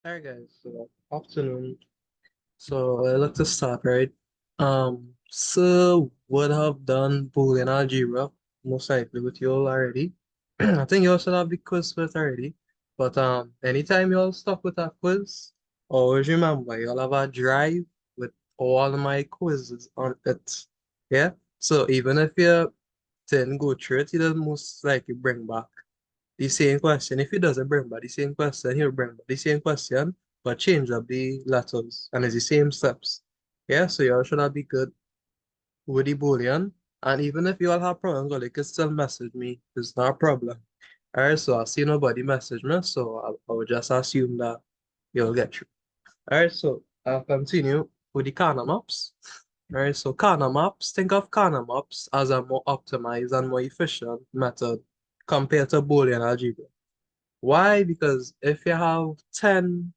Alright guys, so afternoon. So let's just start, right? So would have done Boolean algebra most likely with you all already. I think you also have the quiz with already. But anytime you all stuck with that quiz, always remember you'll have a drive with all of my quizzes on it. Yeah? So even if you didn't go through it, you will most likely bring back the same question. If he doesn't bring back the same question, he'll bring back the same question, but change up the letters. And it's the same steps. Yeah, so you all should have be good with the Boolean. And even if you all have problems, well, you can still message me. It's not a problem. Alright, so I see nobody message me, so I will just assume that you'll get through. Alright, so I'll continue with the Karnaugh maps. Alright, so Karnaugh maps, think of Karnaugh maps as a more optimized and more efficient method compared to Boolean algebra. Why? Because if you have 10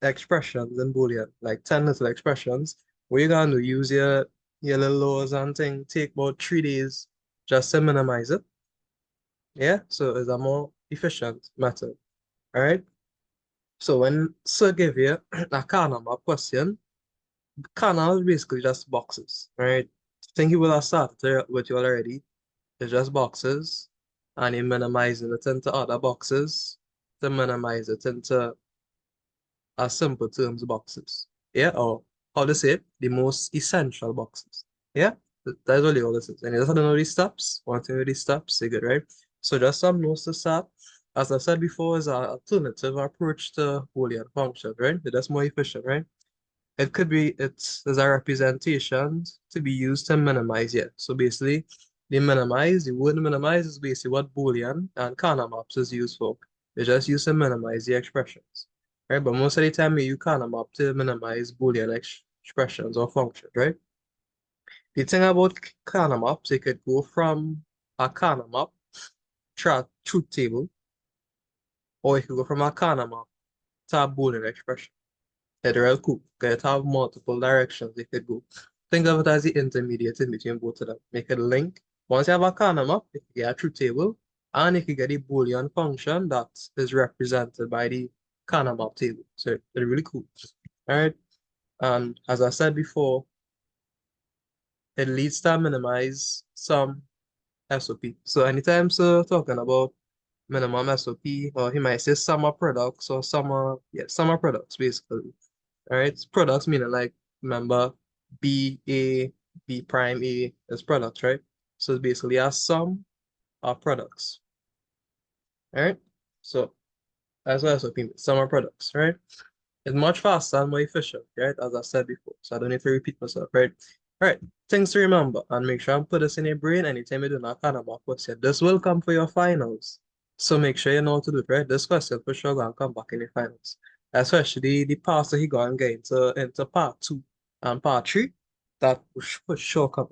expressions in Boolean, like 10 little expressions, what you're going to use your little laws and thing, take about 3 days just to minimize it. Yeah, so it's a more efficient method. All right. So when Sir give you a Karnaugh map question, Karnaugh is basically just boxes, right? I think you will have started with you already. It's just boxes, and you're minimizing it into other boxes to minimize it into are simple terms boxes. Yeah, or how to say it, the most essential boxes. Yeah, that's really all this is. And you just don't know these steps. Once you know these steps, you're good, right? So just some notes to start. As I said before, is an alternative approach to Boolean functions, right? That's more efficient, right? It could be it's as a representation to be used to minimize, yeah. So basically, the word minimize is basically what Boolean and Karnaugh maps is used for. They just used to minimize the expressions. Right? But most of the time we use Karnaugh map to minimize Boolean expressions or functions, right? The thing about Karnaugh maps, it could go from a Karnaugh map to a truth table, or it could go from a Karnaugh map to a Boolean expression. It's real cool. It have multiple directions it could go. Think of it as the intermediate in between both of them. Make it link. Once you have a Karnaugh map, you can get a truth table, and you can get a Boolean function that is represented by the Karnaugh map table. So it's really cool. All right. And as I said before, it leads to minimize some SOP. So anytime so talking about minimum SOP, or he might say summer products or summer products basically. All right, it's products meaning like remember B A B prime A is products, right? So it's basically a sum of products. All right. So that's what SOP means, summer products, right? It's much faster and more efficient, right? As I said before. So I don't need to repeat myself, right? All right. Things to remember and make sure and put this in your brain anytime you do not kind of mock question. This will come for your finals. So make sure you know how to do it, right? This question for sure gonna come back in your finals. Especially the parts that he gonna get into part two and part three. That will for sure come.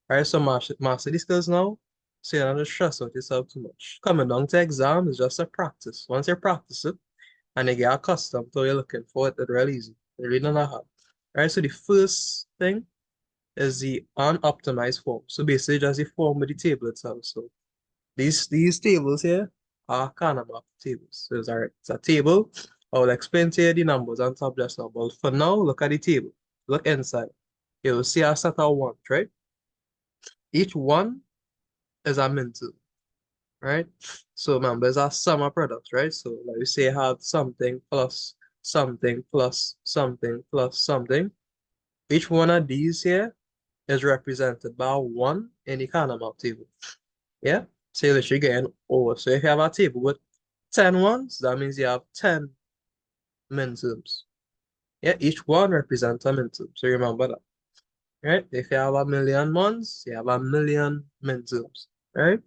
All right, so master these skills now. So you don't stress out yourself too much. Coming down to exam is just a practice. Once you practice it, and they get accustomed to what you're looking for, it's real easy. They really don't know how. All right, so the first thing is the unoptimized form. So basically just the form of the table itself. So these tables here are Karnaugh map tables. So it's all right. It's a table. I will explain to you the numbers on top just now. But for now, look at the table. Look inside. You will see a set of ones, right? Each one is a min term, right? So remember, it's a sum of products, right? So like we say have something plus something plus something plus something. Each one of these here is represented by one in the Karnaugh map table. Yeah? So you're literally getting over. So if you have a table with 10 ones, that means you have 10 minterms. Yeah, each one represents a minterm. So remember that. Right? If you have a million ones, you have a million minterms. Right?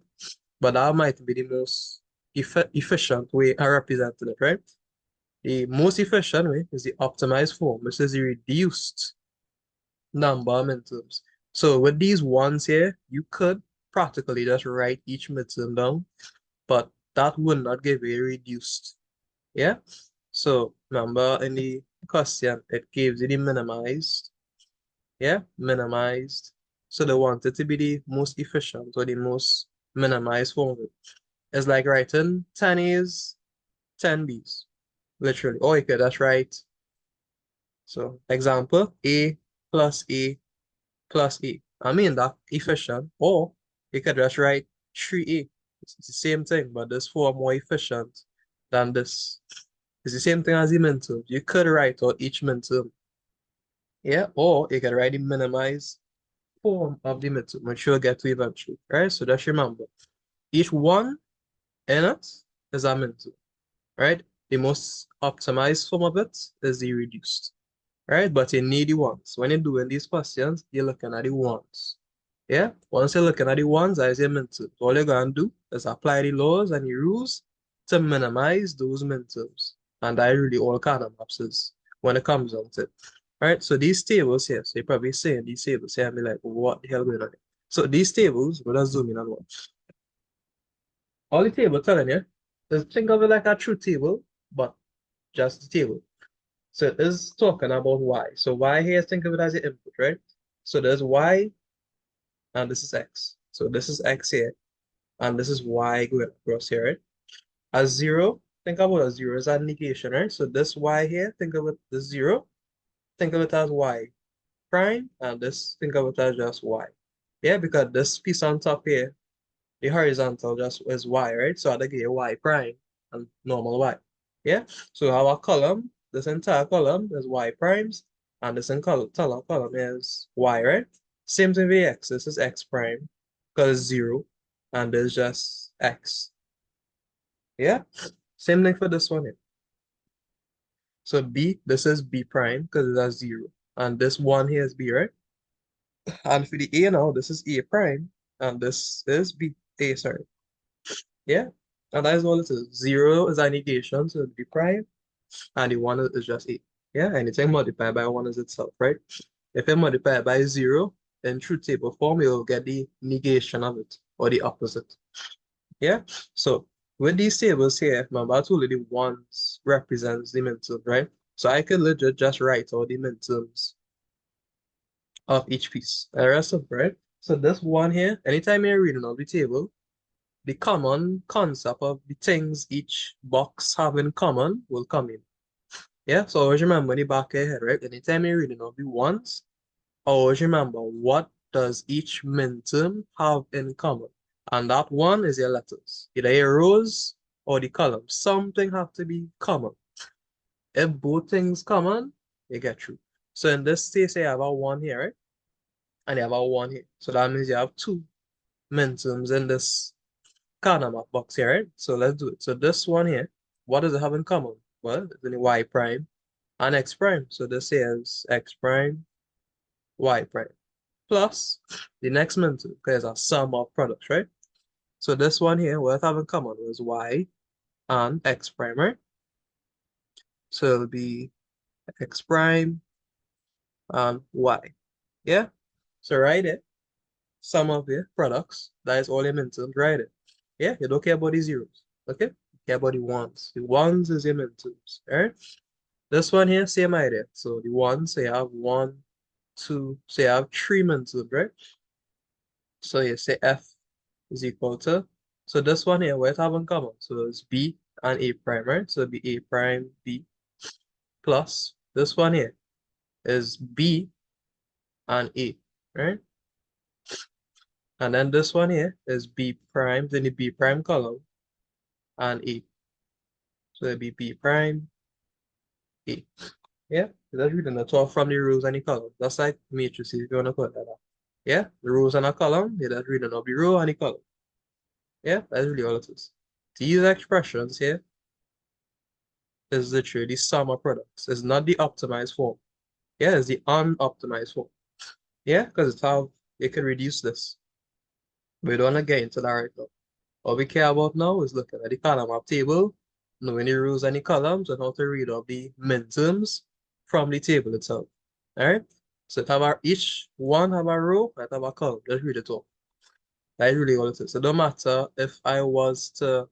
But that might be the most efficient way of representing it, right? The most efficient way is the optimized form, which is the reduced number of midterms. So with these ones here, you could practically just write each midterm down, but that would not give you a reduced. Yeah? So remember in the question, it gives you the minimized. Yeah? Minimized. So they want it to be the most efficient or the most minimized form of it. It's like writing 10 A's, 10 B's. literally. Or you could just write, so example, A plus A plus A. I mean that efficient. Or you could just write 3A. It's the same thing, but this form more efficient than this. It's the same thing as the midterm. You could write out each midterm. Yeah, or you can write the minimized form of the midterm, which you'll get to eventually. Right? So just remember, each one in it is a midterm. Right? The most optimized form of it is the reduced. Right? But you need the ones. When you're doing these questions, you're looking at the ones. Yeah? Once you're looking at the ones, as you midterms, all you're going to do is apply the laws and the rules to minimize those midterms. And that really all Karnaugh Maps is when it comes down to it. Right? So these tables here, so you're probably saying these tables here and be like, what the hell going on here? So these tables, we'll just zoom in and watch. All the table telling you is think of it like a truth table, but just the table. So it is talking about y. So y here, think of it as the input, right? So there's y and this is x. So this is x here, and this is y going across here, right? A zero, think about a zero as a negation, right? So this y here, think of it as zero, think of it as y prime, and this, think of it as just y. Yeah, because this piece on top here, the horizontal just is y, right? So I get a y prime and normal y. Yeah, so we have a column, this entire column is y primes, and this entire column is y, right? Same thing with x, this is x prime, because it's 0, and there's just x. Yeah, same thing for this one here. So b, this is b prime, because it's a 0, and this one here is b, right? And for the a now, this is a prime, and this is b, a, sorry. Yeah, and that is all it is. 0 is a negation, so it'll be prime, and the 1 is just a. Yeah, anything multiplied by 1 is itself, right? If you multiply it by 0, in truth table form, you'll get the negation of it, or the opposite. Yeah, so with these tables here, remember I told you the ones represents the midterm, right? So I could legit just write all the midterms of each piece. The rest of right? So this one here, anytime you're reading on the table, the common concept of the things each box have in common will come in. Yeah, so always remember in the back of your head, right? Anytime you're reading of the ones, always remember what does each midterm have in common. And that one is your letters, either your rows or the columns. Something have to be common. If both things common, you get through. So in this case, you have a one here, right? And you have a one here. So that means you have two midterms in this Karnaugh Map box here, right? So let's do it. So this one here, what does it have in common? Well, it's only y prime and x prime. So this is x prime, y prime. Plus the next midterm, because it's a sum of products, right? So this one here, what it have in common was y and x prime, right? So it'll be x prime and y. Yeah? So write it. Sum of the products, that is all your midterms, write it. Yeah, you don't care about the zeros. Okay? You care about the ones. The ones is your midterms. Alright? This one here, same idea. So the ones, so you have one, two, so you have three midterms, right? So you say F is equal to, so this one here, what it have in common? So it's B and A prime, right? So it'd be A prime B plus this one here is B and A, right? And then this one here is B prime, then the B prime column and A. So it'd be B prime A. Yeah, that's reading the 12 from the rows and the column. That's like matrices if you want to put that up. Yeah, the rows and a column, yeah, that's reading of the row and the column. Yeah, that's really all it is. These expressions here is literally the sum of products. It's not the optimized form. Yeah, it's the unoptimized form. Yeah, because it's how you can reduce this. We don't want to get into that right now. All we care about now is looking at the column map table, knowing the rows and the columns, and how to read out the midterms from the table itself. All right? So each one have a row, and have a column. Just read it all. That's really all it is. So no matter if I was to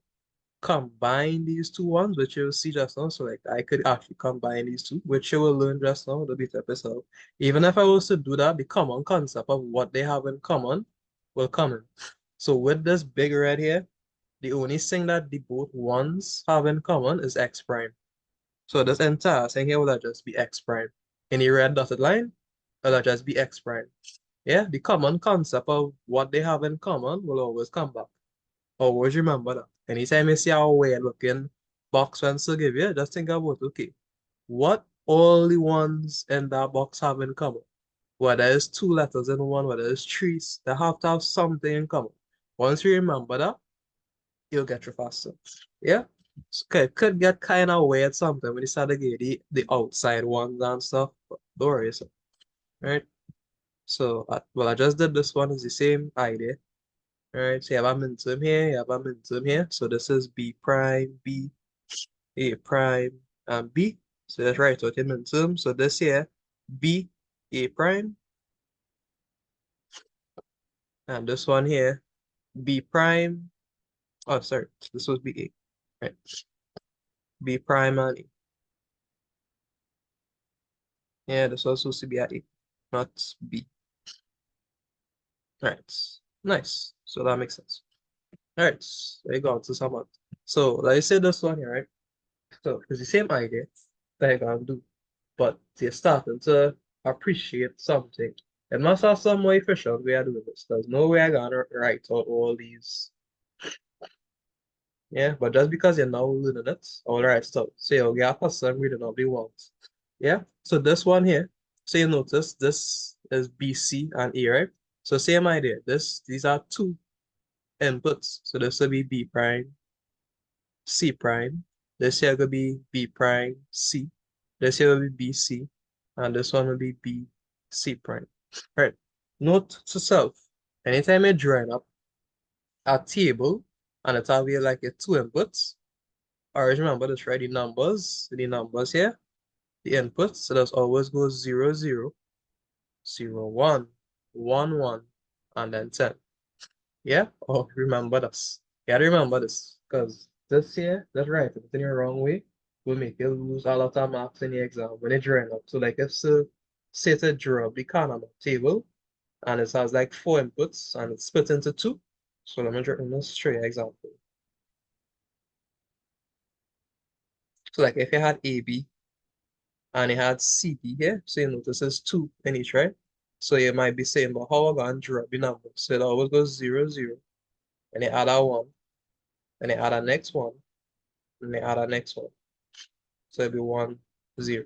combine these two ones, which you'll see just now. So like I could actually combine these two, which you will learn just now, the bit episode. Even if I was to do that, the common concept of what they have in common will come in. So with this big red here, the only thing that the both ones have in common is x prime. So this entire thing here will just be x prime. Any red dotted line will just be x prime. Yeah, the common concept of what they have in common will always come back. Always remember that. Anytime you see a weird looking box when to give you, just think about, okay, what all the ones in that box have in common? Whether it's two letters in one, whether it's trees, they have to have something in common. Once you remember that, you'll get through faster. Yeah? Okay, could get kind of weird sometimes when you start to get the outside ones and stuff, but don't worry yourself. Right? So, well, I just did this one, is the same idea. Alright, so you have a minterm here, you have a minterm here. So this is B prime, B, A prime, and B. So that's right, so it's minterm. So this here, B, A prime, and this one here, B prime. Oh, sorry, this was B A. Right, B prime and A. Yeah, this was supposed to be a A, not B. Alright, nice. So that makes sense. Alright, there you go, to sum up. So, like I said, this one here, right? So it's the same idea that you're gonna do, but you're starting to appreciate something. It must have some more efficient way of doing this. There's no way I'm gonna write out all these. Yeah, but just because you're now learning it, all right stuff. So you'll get accustomed reading all the ones. Yeah. So this one here, so you notice this is B, C, and A, right? So same idea. These are two inputs. So this will be B prime, C prime. This here will be B prime, C. This here will be B, C. And this one will be B, C prime. Right. Note to self. Anytime you're drawing up a table and it's have here like a two inputs, always remember this, right? The numbers here, the inputs. So that's always go 0, 0, 0, 1, 1, 1, and then 10. Yeah? Oh, remember this. You gotta remember this. Because this here, that's right, if it's in the wrong way, will make you lose a lot of marks in the exam when you're drawing up. So like if so, say to draw up the Karnaugh Map table and it has like four inputs and it's split into two. So let me show you an example. So like if you had AB and you had CD here, so you notice there's two in each, right? So you might be saying, but how am I going to draw the number? So it always goes 0, 0, and you add a 1, and you add a next one, and you add a next one. So it'll be 1, 0.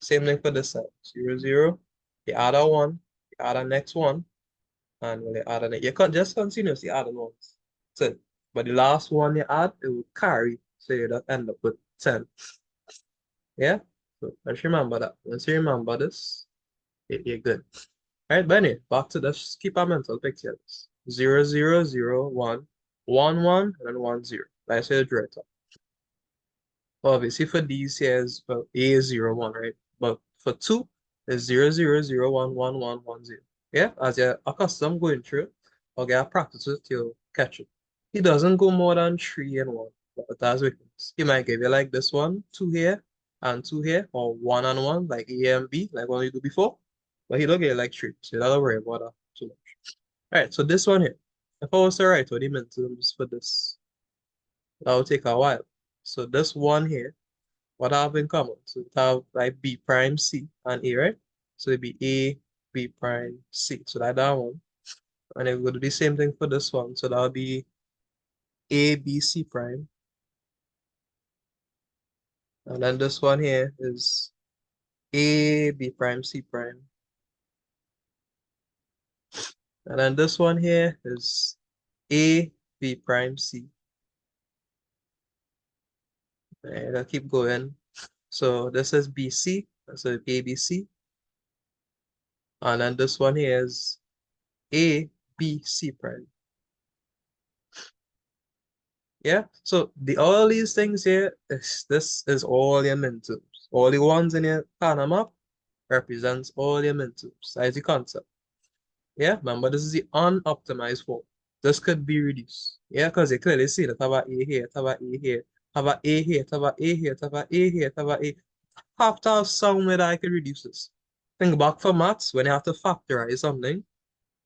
Same thing for this side. 0, 0, you add a 1, you add a next one, and when you add a next, you can't just continuously add ones. So, but the last one you add, it will carry, so you don't end up with 10. Yeah? So let's remember that. Once you remember this, you're good. All right, Benny, back to this. Just keep a mental picture. 0, 0, 0, 1, 1, 1, and then 1, 0. That's your director. Obviously, for these here is well, A is 0, 1, right? But for 2, it's 0, 0, 0, 1, 1, 1, 1, 0. Yeah, as you're accustomed going through it, or get practice it, you'll catch it. He doesn't go more than 3 and 1, but that's weakness. He might give you like this one, 2 here, and 2 here, or 1 and 1, like A and B, like what you do before. But he don't get like 3, so you don't worry about that too much. All right, so this one here, if I was to write what he meant to for this, that will take a while. So this one here, what I have in common? So it have like B prime C and A, right? So it'd be A, B prime, C. So that one. And then we'll do the same thing for this one. So that'll be A, B, C prime. And then this one here is A, B prime, C prime. And then this one here is A, B prime, C. And I'll keep going. So this is BC, so ABC. And then this one here is A, B, C prime. Yeah. So all these things here, this is all your minterms. All the ones in your Karnaugh map represents all your minterms. That is the concept. Yeah. Remember, this is the unoptimized form. This could be reduced. Yeah, because you clearly see that have a A here, have a A here, have a A here, have a A here, have a A here, have a A. Have to have somewhere that I can reduce this. Think back for maths when you have to factorize something.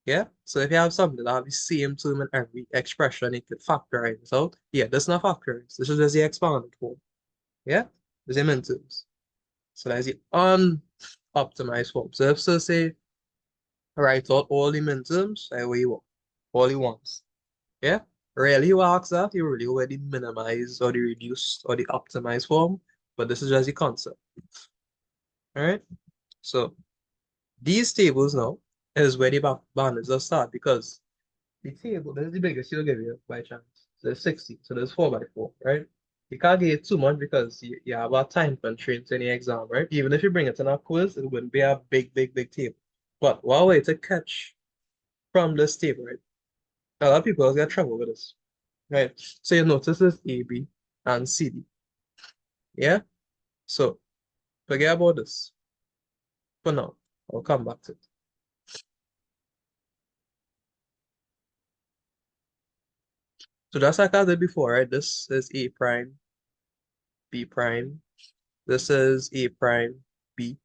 Yeah. So if you have something that have the same term in every expression, you could factorize it out. Yeah, that's not factorize. This is just the expanded form. Yeah. Is the min terms. So that's the unoptimized form. So if so say write out all the min terms, like what you want, all he wants. Yeah? Really you ask that, you really already minimize or the reduced or the optimized form, but this is just the concept. Alright? So these tables now is where the boundaries will start because the table, this is the biggest you'll give you by chance. So there's 60, so there's 4 by 4, right? You can't get too much because you have a time constraint in the exam, right? Even if you bring it in a quiz, it wouldn't be a big table. But one way to catch from this table, right? A lot of people get trouble with this, right? So you notice this A, B, and C, D. Yeah? So forget about this for now. I'll come back to it. So just like I did before, right? This is A prime, B prime. This is A prime, B.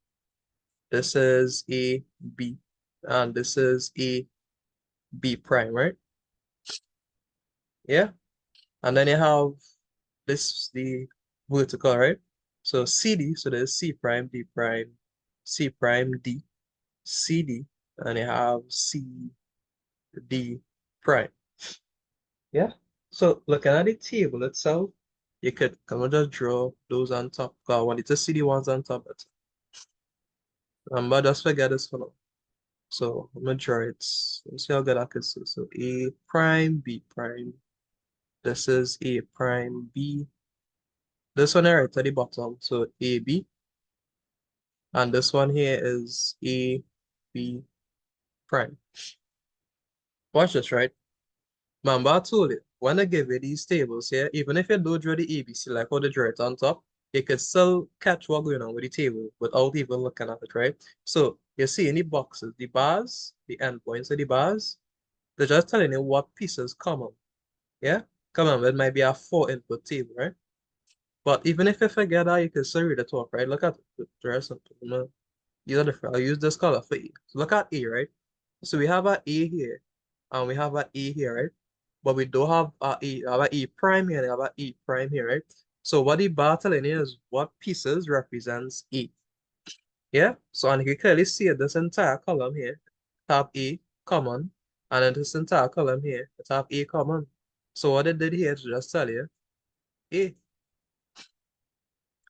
This is A, B. And this is A, B prime, right? Yeah? And then you have this, the vertical, right? So CD, so there's C prime, D prime, C prime, D, CD, and you have C, D prime. Yeah? So looking at the table itself, you could come and just draw those on top. I want you to see the ones on top. But just forget this for now. So I'm gonna draw it. Let's see how good I can see. So A prime, B prime. This is A prime, B. This one right at the bottom. So AB. And this one here is A, B prime. Watch this, right? Remember I told you, when I give you these tables here, even if you don't draw the ABC like how they draw it on top, you can still catch what's going on with the table without even looking at it, right? So you see in the boxes, the bars, the endpoints of the bars, they're just telling you what pieces come on. Yeah? Come on, it might be a 4 input table, right? But even if you forget that, you can still read the top, right? Look at the rest of them. These are different. I'll use this color for E. So look at A, right? So we have a A here, and we have a A here, right? But we don't have a E prime here, and have a E prime here, right? So what the bar telling you is what pieces represents E. Yeah? So and you can clearly see this entire column here have A common, and then this entire column here, it have A common. So what it did here is just tell you A.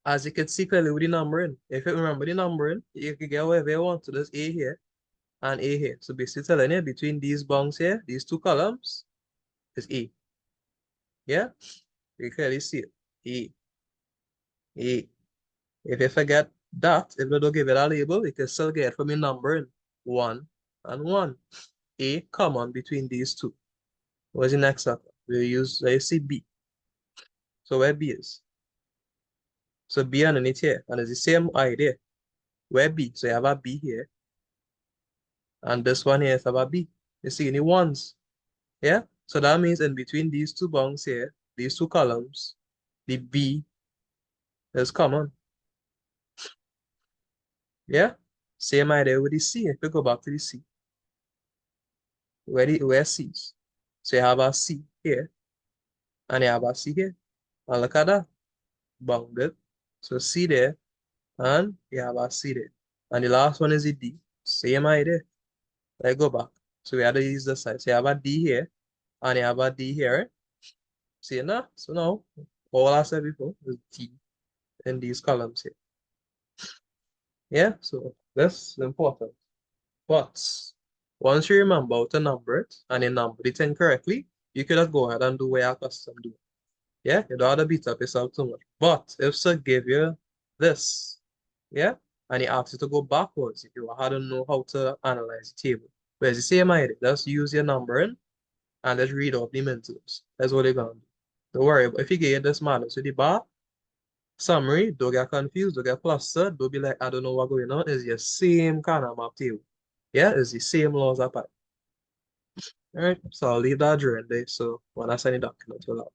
As you can see clearly with the numbering. If you remember the numbering, you can get whatever you want. So there's A here and A here. So basically telling you between these bonds here, these two columns, is A. Yeah? You clearly see it. A. A. If you forget that, if you don't give it a label, you can still get it from your numbering. 1 and 1. A common between these two. What's the next one? We use, let's see B. So where B is? So B underneath here. And it's the same idea. Where B? So you have a B here. And this one here is have a B. You see any ones? Yeah? So that means in between these two bounds here, these two columns, the B is common. Yeah? Same idea with the C. If you go back to the C, where C is. So you have a C here, and you have a C here. And look at that. Bounded. So C there, and you have a C there. And the last one is the D. Same idea. Let's go back. So we have to use the side. So you have a D here, and you have a D here, right? See now? So now, all I said before is D in these columns here. Yeah, so that's important. But once you remember how to number it and you number it incorrectly, you could just go ahead and do what your custom do. Yeah, you don't have to beat up yourself too much. But if so give you this, yeah, and he asks you to go backwards if you had to know how to analyze the table. But it's the same idea. Just use your numbering and just read off the mentals. That's what they're gonna do. Don't worry, but if you get this madness with the bar, summary, don't get confused, don't get flustered, don't be like, I don't know what's going on. It's your same Karnaugh map table. Yeah, it's the same laws apply. All right, so I'll leave that during there. So when I send the document, you'll have.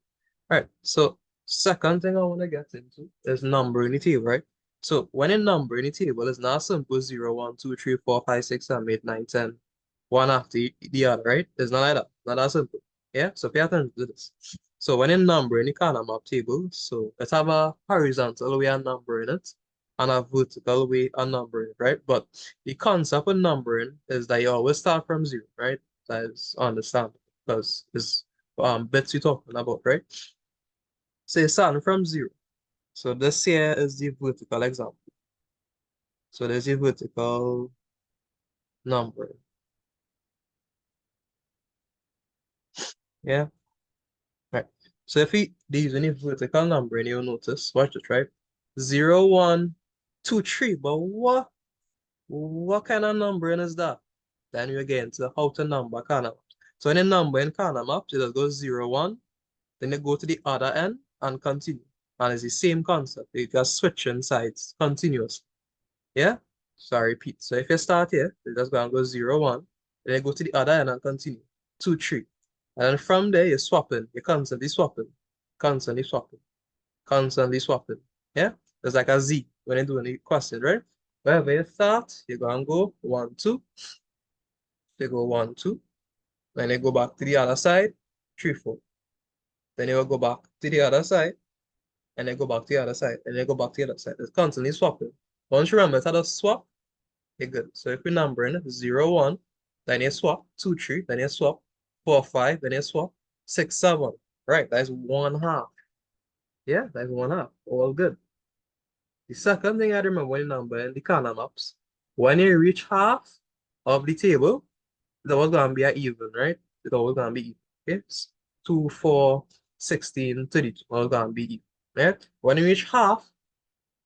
All right, so second thing I want to get into is numbering the table, right? So when you number in the table, it's not simple 0, 1, 2, 3, 4, 5, 6, 7, 8, 9, 10, one after the other, right? It's not like that. Not that simple. Yeah, so pay attention to this. So when you number in the Karnaugh map table, so let's have a horizontal way of numbering it and a vertical way of numbering it, right? But the concept of numbering is that you always start from zero, right? That is understandable because it's bits you're talking about, right? So you're starting from zero. So this here is the vertical example. So there's the vertical number. Yeah, right. So if we using a vertical number and you'll notice, watch it, right? 0, 1, 2, 3. But what kind of numbering is that? Then you get into how to number Karnaugh Maps. So in a number in Karnaugh Maps, you just go 0, 1, then you go to the other end and continue. And it's the same concept. You just switching sides continuously. Yeah? So I repeat. So if you start here, you just go and go 0, 1, then you go to the other end and continue. 2, 3. And then from there, you're swapping. You're constantly swapping. Constantly swapping. Constantly swapping. Yeah? It's like a Z when you're doing the question, right? Wherever you start, you're going to go 1, 2. You go 1, 2. Then you go back to the other side, 3, 4. Then you will go back to the other side, and then go back to the other side, and then go back to the other side. It's constantly swapping. Once you remember how to swap, you're good. So if we're numbering 0, 1, then you swap, 2, 3, then you swap, 4, 5, then you swap, 6, 7. Right, that's one half. Yeah, that's one half. All good. The second thing I remember when you number in the Karnaugh maps, when you reach half of the table, it's always going to be an even, right? It's always going to be even. Okay? 2, 4, 16, 32. Always going to be even. Right? When you reach half,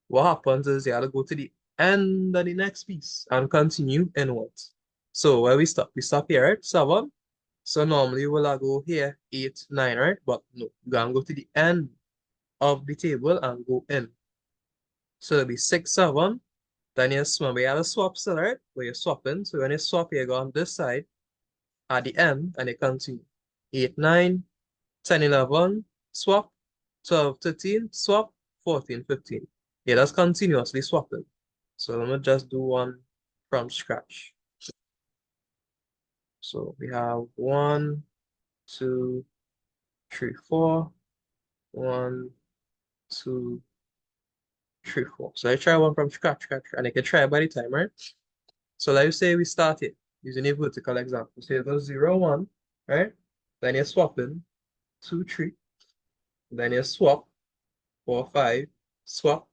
what happens is you have to go to the end of the next piece and continue inwards. So where we stop? We stop here, right? 7. So normally we'll go here, 8, 9, right? But no, we're going to go to the end of the table and go in. So it'll be 6, 7. Then you swap. We have a swap still, right? Where you're swapping. So when you swap, you go on this side at the end and you continue. 8, 9, 10, 11, swap. 12, 13, swap. 14, 15. Yeah, that's continuously swapping. So let me just do one from scratch. So we have 1, 2, 3, 4. 1, 2, 3, 4. So I try one from scratch, and I can try by the time, right? So let's say we started using a vertical example. So it goes 0, 1, right? Then you're swapping 2, 3. Then you swap 4, 5, swap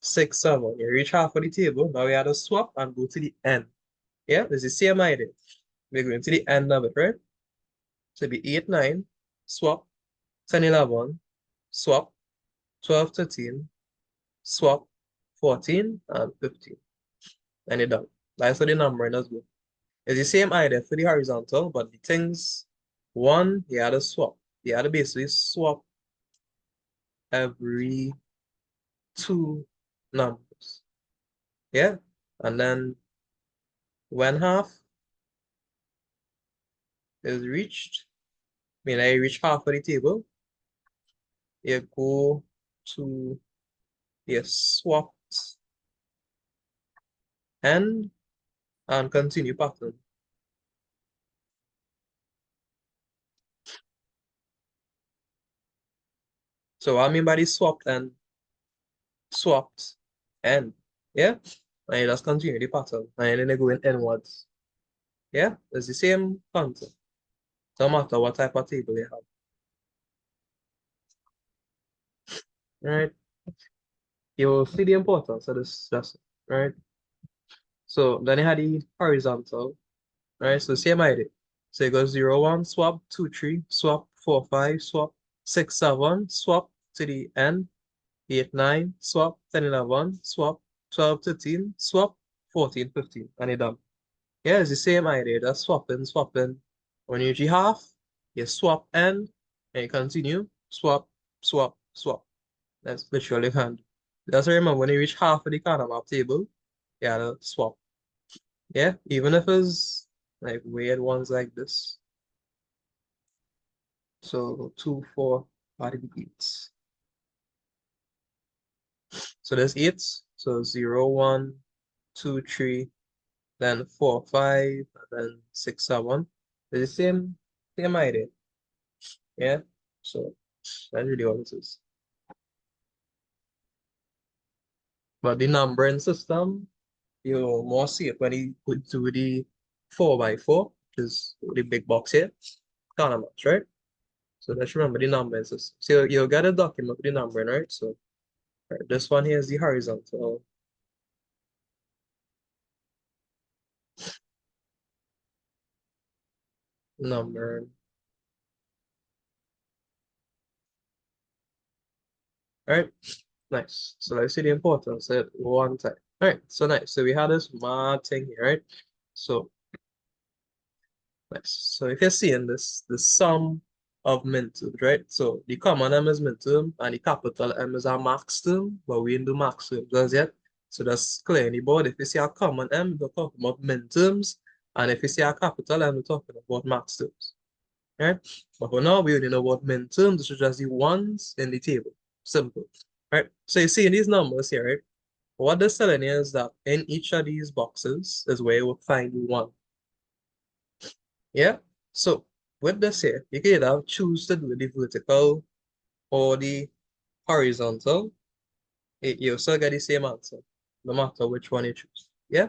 6, 7. You reach half of the table. Now we have to swap and go to the end. Yeah, it's the same idea. We're going to the end of it, right? So it'll be 8, 9, swap, 10, 11, swap, 12, 13, swap, 14, and 15. And you're done. That's how the numbering as well. It's the same idea for the horizontal, but the things, one, you had to swap. You had to basically swap every two numbers. Yeah? And then when half is reached, mean I reach half of the table, you go to your swapped end and continue pattern. So what I mean by the swapped end, yeah? And you just continue the pattern and then you go in inwards. Yeah? It's the same concept. No matter what type of table you have. Right? You will see the importance of this lesson, right? So then you had the horizontal, right? So same idea. So you go 0, 1, swap, 2, 3, swap, 4, 5, swap, 6, 7, swap to the end, 8, 9, swap, 10, 11, swap, 12, 13, swap, 14, 15, and you're done. Yeah, it's the same idea. That's swapping, swapping. When you reach half, you swap end, and you continue, swap, swap, swap. That's literally hand. Just remember when you reach half of the Karnaugh map table, you gotta swap. Yeah, even if it's like weird ones like this. So 2, 4 are the eights. So there's eights. So 0, 1, 2, 3, then 4, 5, and then 6, 7. It's the same idea. Yeah. So That's really all it is. But the numbering system, you're more safe when you put to the 4x4, which is the big box here, Karnaugh Maps, right? So let's remember the numbering system. So you'll get a document with the numbering, right? So right, this one here is the horizontal number. All right, nice. So let's see the importance at one time. All right, so nice. So we have this mad thing here, right? So nice. So if you're seeing this, the sum of min terms, right? So the common M is min term and the capital M is our max term, but we didn't do max terms as yet. So that's clear in the board. If you see a common M, we're talking about min terms. And if you see a capital M, we're talking about max terms. Right? But for now, we only know what min terms, which is just the ones in the table. Simple. Right? So you see in these numbers here, right? What they're telling you is that in each of these boxes is where you will find one. Yeah? So with this here, you can either choose to do the vertical or the horizontal. You'll still get the same answer, no matter which one you choose. Yeah?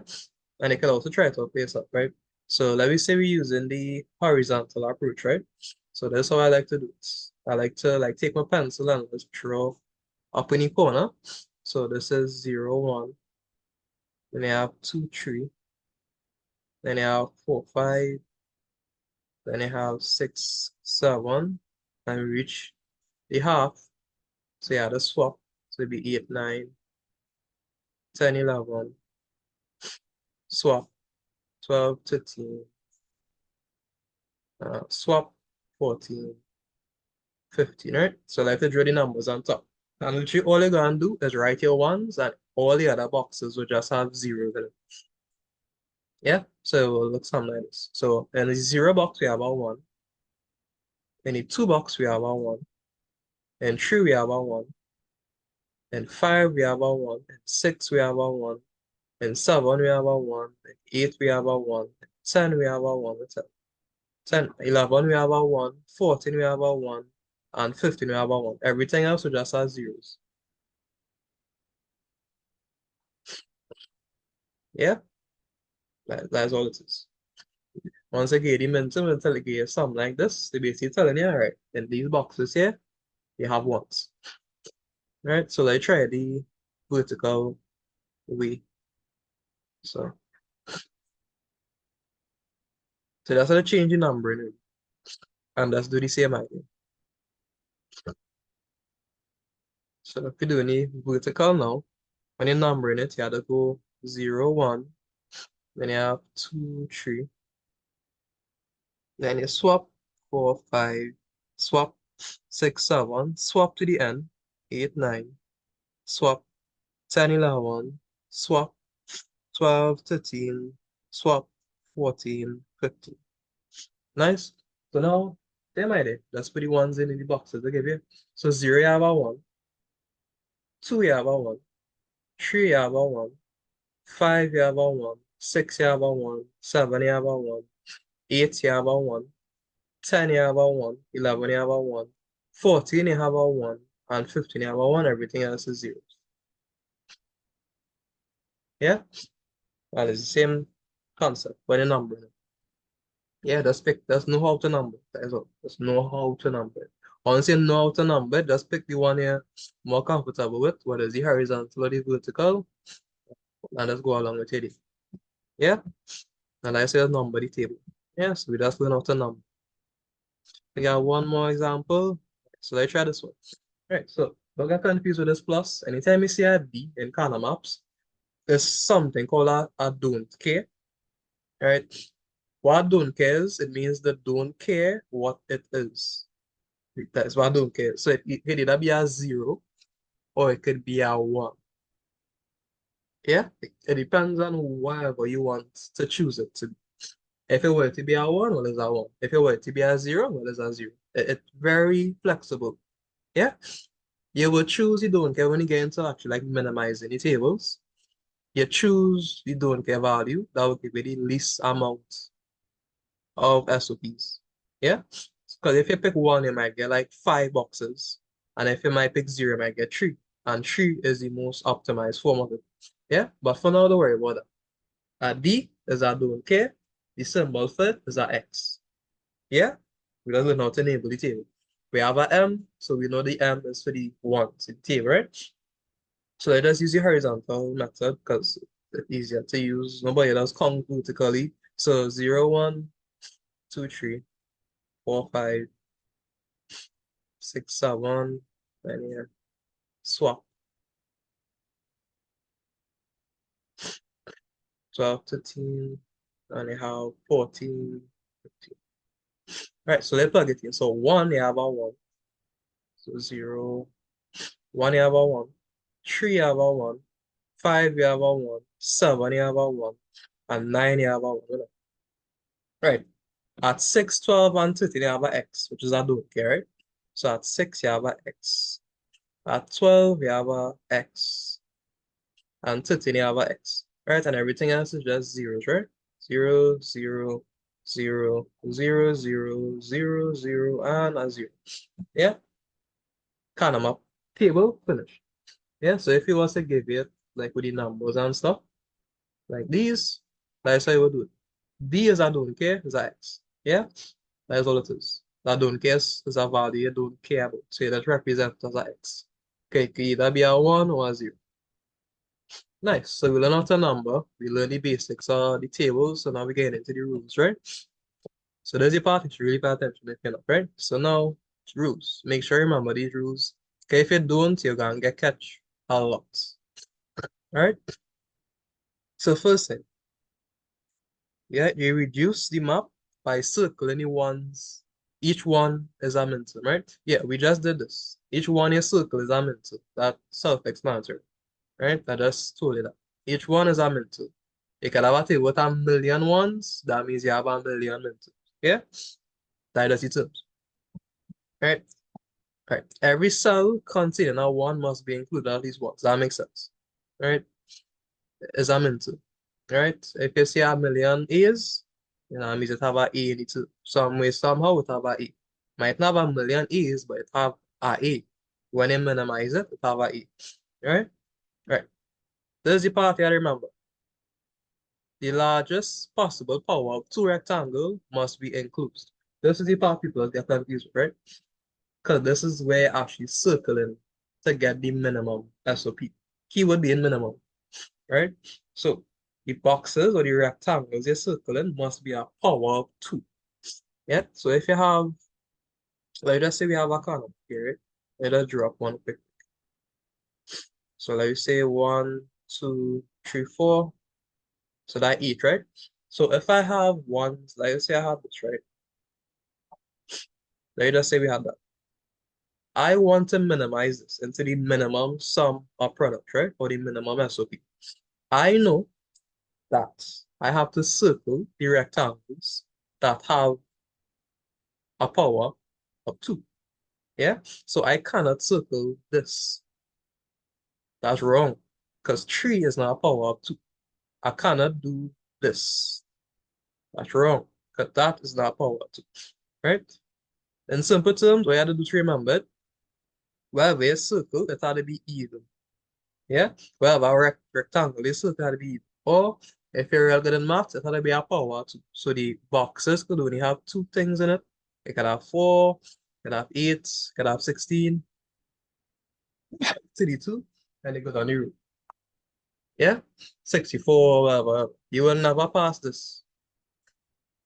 And you can also try to face up, right? So let me say we're using the horizontal approach, right? So that's how I like to do it. I like to take my pencil and just draw up in the corner. So this is 0, 1. Then you have 2, 3. Then you have 4, 5. Then you have 6, 7. And we reach the half. So you have the swap. So it'd be 8, 9, 10, 11. Swap 12, 13. Swap 14, 15, right? So like to draw the numbers on top. And literally all you're gonna do is write your ones and all the other boxes will just have zeros in it. Yeah, so it will look something like this. So in the 0 box we have a 1. In the 2 box we have a 1. In 3 we have a 1. In 5 we have a 1. In 6 we have a 1. In 7 we have a 1. In 8 we have a 1. In 10 we have a 1. 10, 11 we have a 1. 14 we have a 1. And 15 we have a 1. Everything else will just have zeros. Yeah, that's all it is. Once I get the momentum until I get something like this, they basically telling you, all right, in these boxes here, you have ones. Right? So let's try the vertical way. So, so that's how to change the numbering. And let's do the same idea. So if you do any vertical now, when you're numbering it, you have to go 0, 1, then you have 2, 3, then you swap 4, 5, swap 6, 7, swap to the end, 8, 9, swap 10, 11, swap 12, 13, swap 14, 15. Nice. So now, same idea. Just put the ones in the boxes they give you. So 0, you have a 1. 2, you have a 1. 3, you have a 1. 5, you have a 1. 6, you have a 1. 7, you have a 1. 8, you have a 1. 10, you have a 1. 11, you have a 1. 14, you have a 1. And 15, you have a 1. Everything else is 0. Yeah? And it's the same concept when you number it. Yeah, just know how to number. That's all. Just know how to number it. Once you know how to number it, just pick the one you're more comfortable with, whether it's the horizontal or the vertical, and just go along with it. Yeah? And like I said, number the table. Yeah, so we just learn how to number. We got one more example. So let's try this one. Right, so don't get confused with this plus. Anytime you see a D in Karnaugh Maps, there's something called a don't care. Right? What don't care is, it means that don't care what it is. That's what I don't care. So it could either be a 0 or it could be a 1. Yeah? It depends on whatever you want to choose it to be. If it were to be a 1, well, it's a 1. If it were to be a 0, well, it's a 0. It's very flexible. Yeah? You will choose you don't care when you get into actually like minimizing the tables. You choose you don't care value. That will give you the least amount of SOPs. Yeah? Because if you pick one, you might get like 5 boxes. And if you might pick zero, you might get three. And three is the most optimized form of it. Yeah? But for now, don't worry about that. A D is a don't care. The symbol for it is a X. Yeah? We don't know how to enable the table. We have a M, so we know the M is for the ones in the table, right? So let us use the horizontal method because it's easier to use. Nobody does count vertically. So 0, 1, 2, 3, 4, 5, 6, 7, and yeah, swap 12, 13, and you have 14, 15. Right, so let's plug it in. So 1, you have a 1. So 0, 1, you have a 1. 3, you have a 1. 5, you have a 1. 7, you have a 1. And 9, you have a 1. Right. At 6, 12, and 13, you have a X, which is a don't care, right? So at 6, you have a X. At 12, you have a X. And 13, you have a X. Right? And everything else is just zeros, right? 0, 0, 0, 0, 0, 0, 0, and a 0. Yeah? Karnaugh Map table, finish. Yeah, so if you was to give it, like with the numbers and stuff, like these, that's how you would do it. D is I don't care, is a X. Yeah? That's all it is. I don't care is a value you don't care about. So that represents as a X. Okay, it could either be a 1 or a 0. Nice. So we learn how to number. We learn the basics of the tables. So now we're getting into the rules, right? So there's the part that you really pay attention if you're not, right? So now, rules. Make sure you remember these rules. Okay, if you don't, you're going to get catch a lot. All right? So first thing, yeah, you reduce the map by circling the ones. Each one is a minimum, right? Yeah, we just did this. Each one you circle is a minimum. That's self-explanatory, right? I just told you that. Each one is a minimum. You can have a table with a million ones, that means you have a million minimums. Yeah? That is the terms. Right? Right. Every cell containing a one must be included at least once. That makes sense. Right? Is a minimum. Right? If you see a million A's, it means it have a A in it too. Some way, somehow it have a A. Might not have a million A's, but it have a A. When you minimize it, it have a A. Right? Right. This is the part you remember. The largest possible power of two rectangles must be enclosed. This is the part people get confused, right? Because this is where you're actually circling to get the minimum SOP. Keyword being minimum, right? So the boxes or the rectangles you're circling must be a power of 2. Yeah. So if you have, like let's say we have a column here, right? Let us drop one quick. So let's say 1, 2, 3, 4. So that 8, right? So if I have ones, like let's say I have this, right? Let's just say we have that. I want to minimize this into the minimum sum of product, right? Or the minimum SOP. I know that I have to circle the rectangles that have a power of 2. Yeah? So I cannot circle this. That's wrong. Because 3 is not a power of 2. I cannot do this. That's wrong. Because that is not a power of 2. Right? In simple terms, what you have to do to remember it, wherever you circle, it had to be even. Yeah? Well, our rectangle is still gotta be, or if you're real good in maths, it gotta be a power too. So the boxes could only have two things in it. It could have 4, it could have 8, it could have 16, 32, and it goes on the root. Yeah? 64, whatever. You will never pass this.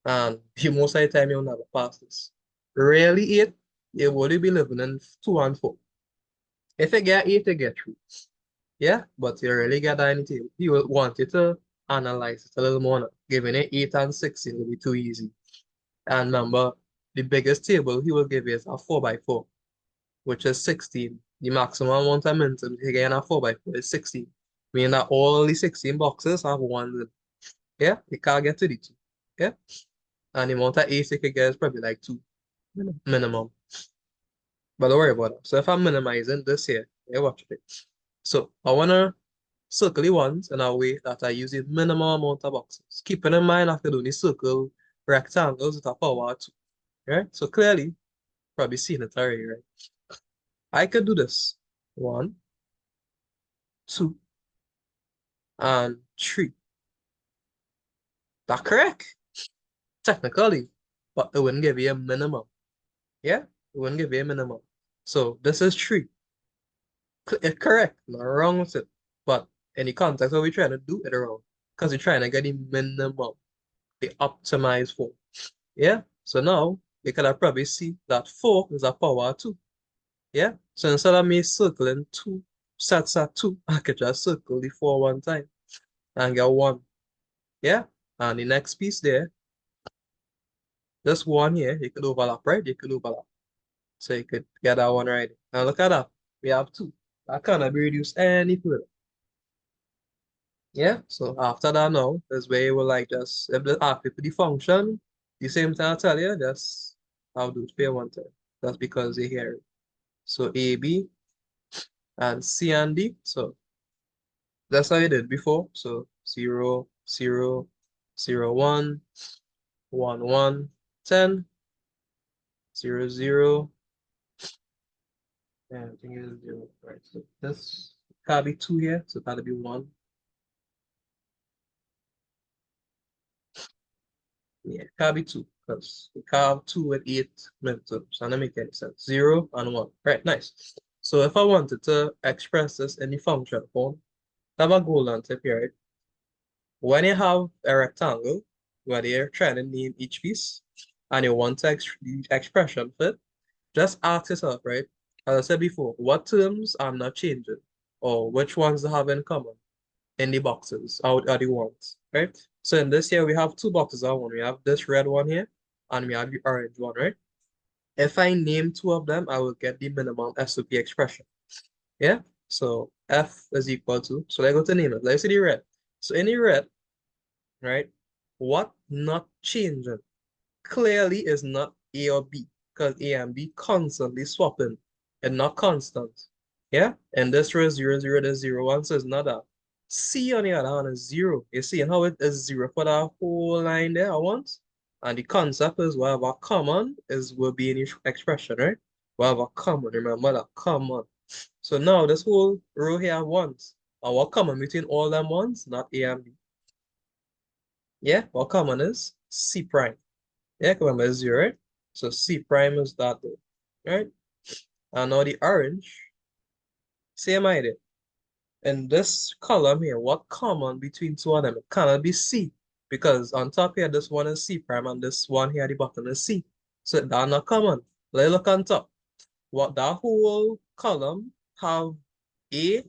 And you most of the time you'll never pass this. Rarely 8, you will be living in 2 and 4. If you get 8, you get 3. Yeah, but you really get anything. You will want you to analyze it a little more. Giving it 8 and 16 will be too easy. And remember, the biggest table he will give you is a 4 by 4, which is 16. The maximum amount of minutes you get in a 4 by 4 is 16. Meaning that all the 16 boxes have ones in. Yeah, you can't get to the 2. Yeah, and the amount of 8 you could get is probably like 2 minimum. But don't worry about it. So if I'm minimizing this here, yeah, watch it. So I wanna circle the ones in a way that I use the minimum amount of boxes. Keeping in mind after doing the circle rectangles with a power 2. Right? So clearly, Probably seen it already, right? I could do this. One, two, and three. That's correct, technically, but it wouldn't give you a minimum. Yeah, it wouldn't give you a minimum. So this is three. Correct, not wrong with it. But in the context of we trying to do it wrong, because we're trying to get the minimum, the optimized form. Yeah, so now you can probably see that 4 is a power of 2. Yeah, so instead of me circling 2 sets of 2, I could just circle the 4 one time and get 1. Yeah, and the next piece there, this one here, you could overlap, right? You could overlap. So you could get that one right. Now look at that. We have 2. That cannot be reduced any further. Yeah, so after that now is where you will like just if the ask you for the function, the same thing I tell you, just I'll do it for one time. That's because you hear it. So A, B, and C and D. So that's how you did before. So 0, 0, 0, 1, 1, 1, 10, 0, 0, and I think it's 0. Right. So this gotta be 2 here, so that'll be 1. Yeah, can't be 2, because we can't have 2 with 8 midterms. So that make any sense. 0 and 1. Right, nice. So if I wanted to express this in the function form, I have a goal on tip here, right? When you have a rectangle where you're trying to name each piece and you want to the expression fit, just ask yourself, right? As I said before, what terms are not changing or which ones they have in common in the boxes are the ones, right? So in this here, we have 2 boxes of one. We have this red one here and we have the orange one, right? If I name 2 of them, I will get the minimum SOP expression. Yeah? So F is equal to, so let's go to name it. Let's see the red. So in the red, right? What not changing clearly is not A or B because A and B constantly swapping and not constant. Yeah? And this row is 0, 0, this 0, 1, so it's not that. C on the other hand is 0. You see how it is 0 for that whole line there at once? And the concept is whatever common is will be in each expression, right? Whatever common, remember that common. So now this whole row here have ones. And what common between all them ones? Not A and B. Yeah, what common is C prime. Yeah, remember it's 0, right? So C prime is that there, right? And now the orange, same idea. In this column here, what common between 2 of them? It cannot be C because on top here, this one is C prime and this one here at the bottom is C. So they're not common. Let's look on top. What that whole column have A,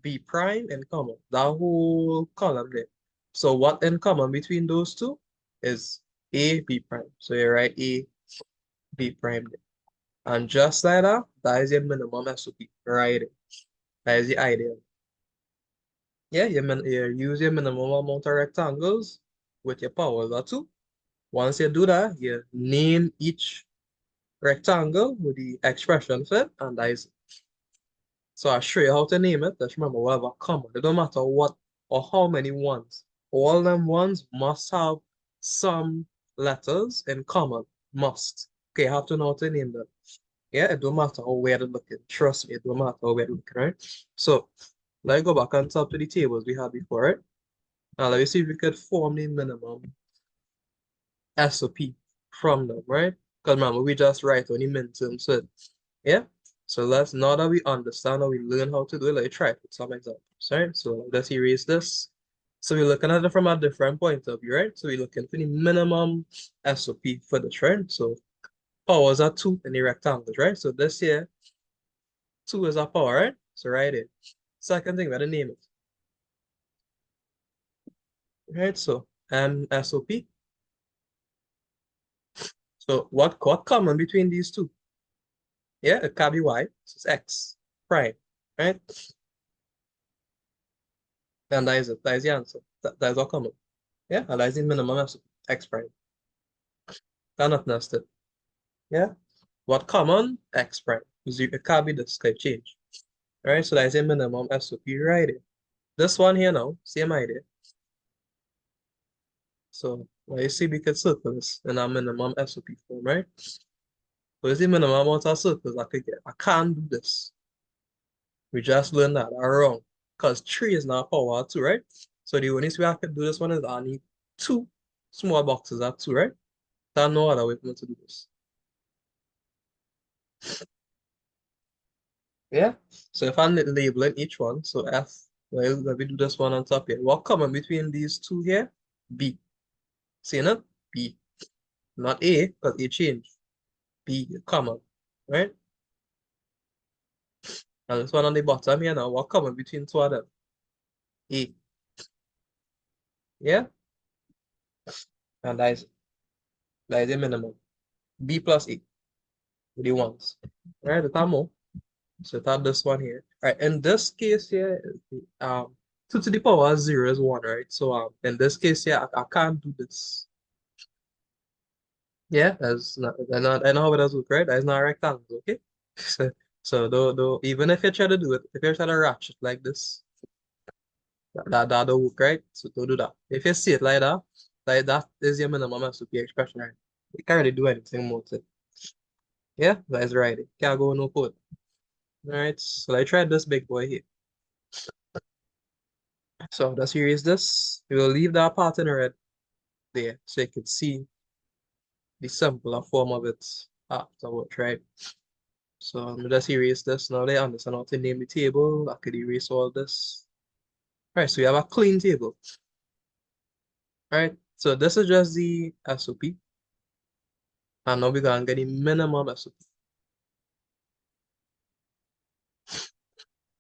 B prime in common. That whole column there. So what in common between those two is A, B prime. So you write A, B prime there. And just like that, that is your minimum SOP right there. That is the idea. Yeah, you use your minimum amount of rectangles with your powers of 2. Once you do that, you name each rectangle with the expression fit, and that is it. So I'll show you how to name it. Just remember, whatever common. It don't matter what or how many ones. All them ones must have some letters in common. Must. Okay, you have to know how to name them. Yeah, it don't matter how weird it looking. Trust me, it don't matter how weird it looking, right? So let's go back on top to the tables we had before, right? Now let me see if we could form the minimum SOP from them, right? Because remember, we just write on the minimum. So yeah. So let's now that we understand or we learn how to do it, let's try it with some examples, right? So let's erase this. So we're looking at it from a different point of view, right? So we're looking for the minimum SOP for this, right? So powers are 2 in the rectangles, right? So this here, 2 is a power, right? So write it. Second thing, we gotta name it. Right? So MSOP. So what common between these two? Yeah, it can be Y, so it's X prime, right? And that is it. That is the answer. That is all common. Yeah, and that is the minimum SOP, X prime. Cannot nested. Yeah. What common? X prime. It can't be this type change. Right? So that is a minimum SOP right here. This one here now, same idea. So well, you see we can circle this in our minimum SOP form, right? So it's the minimum amount of circles I could get. I can't do this. We just learned that wrong. Because 3 is not power 2, right? So the only way I can do this one is I need 2 small boxes at 2, right? There's no other way for me to do this. Yeah. So if I'm labeling each one, so F, well, let me do this one on top here. What common between these two here? B. See it? B. Not A, because A changed. B, common. Right? And this one on the bottom here now, what common between two of them? A. Yeah? And that is a minimum. B plus A. With the ones. Right? The time more. So that this one here. Right. In this case here, 2 to the power 0 is 1, right? So in this case here, I can't do this. Yeah, I know how it does look, right? That's not a rectangle, okay? So, so even if you try to do it, if you try to ratchet like this, that don't work, right? So don't do that. If you see it like that is your minimum SOP expression, right? You can't really do anything more to it. Yeah, that's right. Can't go no code. All right, so I tried this big boy here. So let's erase this. We will leave that part in red there so you can see the simpler form of it afterwards, right? So I'm just erase this. Now they understand how to name the table. I could erase all this. All right, so we have a clean table. All right, so this is just the SOP. And now we're gonna get the minimum SOP.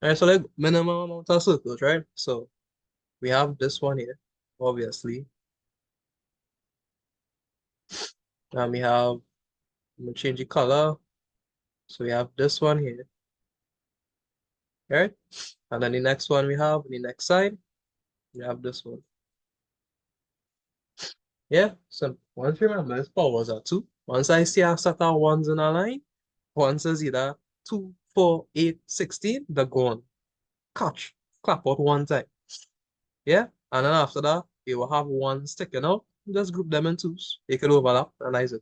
All right, so like minimum amount of circles, right? So we have this one here, obviously. And we have, I'm gonna change the color. So we have this one here, right? And then the next one we have, the next side, we have this one. Yeah, so once you remember, its powers are 2. Once I see a set of ones in a line, once is either 2, 4, 8, 16, they're gone. Catch, clap out one time. Yeah, and then after that, you will have one sticking out. Just group them in twos. You can overlap, analyze it.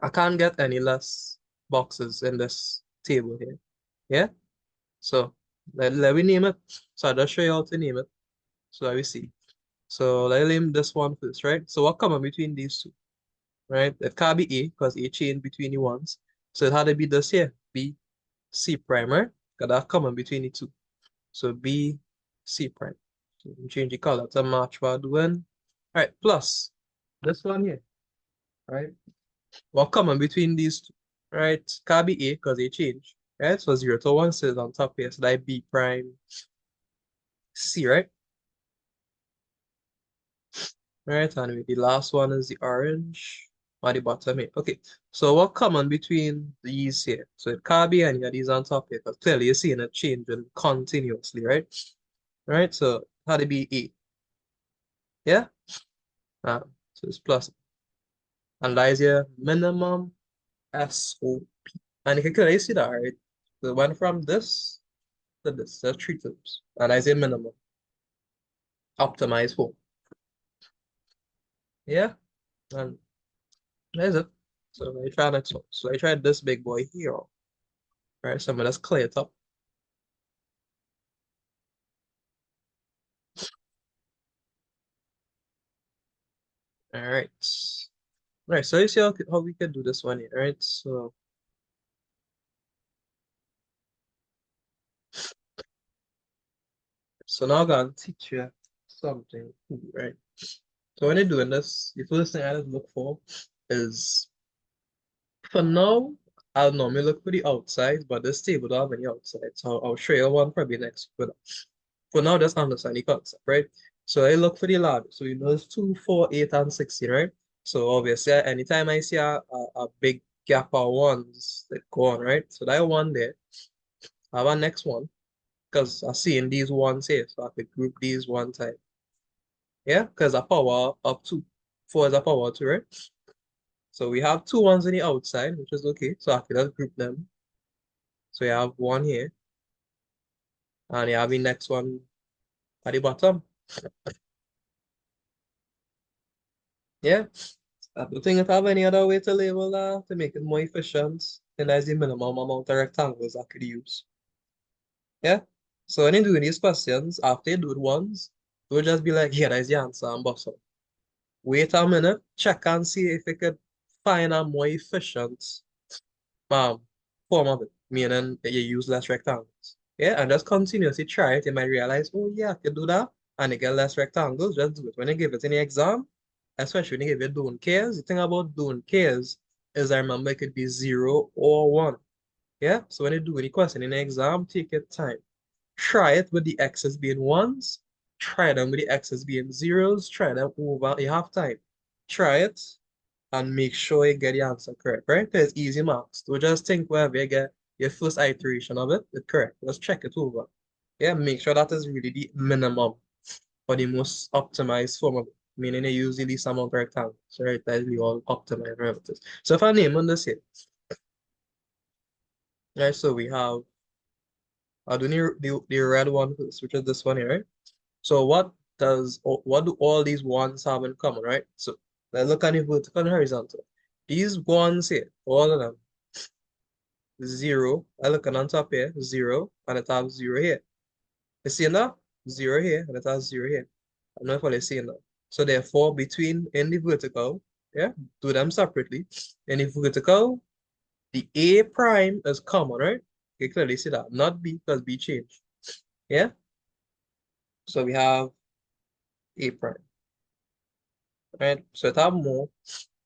I can't get any less boxes in this table here. Yeah, so let me name it. So I'll just show you how to name it. So let me see. So let me name this one first, right? So what common between these two? Right? It can't be A because A changed between the ones. So it had to be this here, B, C prime, right? Because that common between the two. So B, C prime. So we change the color to match what we're doing. All right, plus this one here, right? What common between these two? Right? Can't be A because they change. Right? So 0 to 1 says on top here. So that B prime C, right? Right, and the last one is the orange on the bottom here. Okay, so what common between these here? So it can't be any of these on top here, because clearly you're seeing it changing continuously, right? Right, so how to be A? Yeah? So it's plus. And that is your minimum SOP. And you can clearly see that, right? So it went from this to this, that's 3 times. And that is your minimum. Optimized for. Yeah? And that is it. So I try next one. So I tried this big boy here. Right, so I'm gonna just clear it up. All right. Right, so you see how we can do this one here, right? So now I'm gonna teach you something, right? So when you're doing this, the first thing I just look for is, for now, I'll normally look for the outside, but this table don't have any outside. So I'll show you one probably next. But for now, just understand the concept, right? So I look for the ladder. So you know it's 2, 4, 8, and 16, right? So obviously, anytime I see a big gap of ones that go on, right? So that one there, I have a next one because I see in these ones here. So I could group these one time. Yeah, because a power of 2. 4 is a power of 2, right? So we have 2 ones on the outside, which is okay. So I could just group them. So you have one here, and you have the next one at the bottom. Yeah. I don't think it have any other way to label that to make it more efficient. And that's the minimum amount of rectangles I could use. Yeah. So when you do these questions, after you do it once, you'll just be like, yeah, that's the answer and bust up. Wait a minute, check and see if you could find a more efficient um form of it, meaning that you use less rectangles. Yeah, and just continuously try it. You might realize, oh yeah, I can do that, and you get less rectangles. Just do it. When you give it in the exam, especially when you give it doing Ks, the thing about doing Ks is I remember it could be 0 or 1. Yeah, so when you do any question in the exam, take your time. Try it with the x's being ones. Try them with the x's being zeros. Try them over. You have time. Try it and make sure you get the answer correct, right? Because it's easy marks. So just think wherever you get your first iteration of it, it's correct. Just check it over. Yeah, make sure that is really the minimum or the most optimized form of it. Meaning you use the least amount of rectangles, right? That is the all optimized parameters. So if I name on this here, right? So we have, I'll do the red one first, which is this one here, right? So what do all these ones have in common, right? So let's look at the vertical and horizontal. These ones here, all of them, zero. I look on top here, zero, and it has zero here. You see that? Zero here, and it has zero here. I'm not fully seeing that. So therefore, between in the vertical, yeah, do them separately. In the vertical, the A prime is common, right? You clearly see that, not B, because B changed. Yeah? So we have A prime, right? So it have more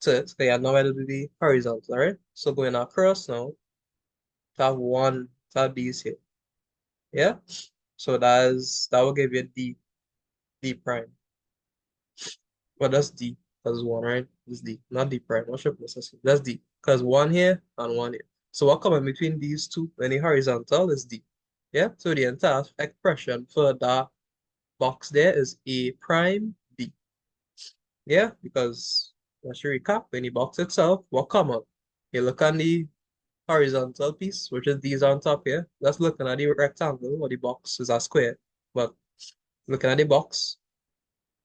to it. They are now ready to be horizontal, right? So going across now, to have one, to have these here. Yeah? So that will give you D prime. Well, that's D. That's one, right? It's D, not D prime. Not sure process. That's D. Because one here and one here. So what comes in between these two, any horizontal, is D. Yeah? So the entire expression for that box there is A prime D. Yeah? Because let's recap, when the box itself, what come up? You look on the horizontal piece, which is these on top here. That's looking at the rectangle or the box is a square. But looking at the box,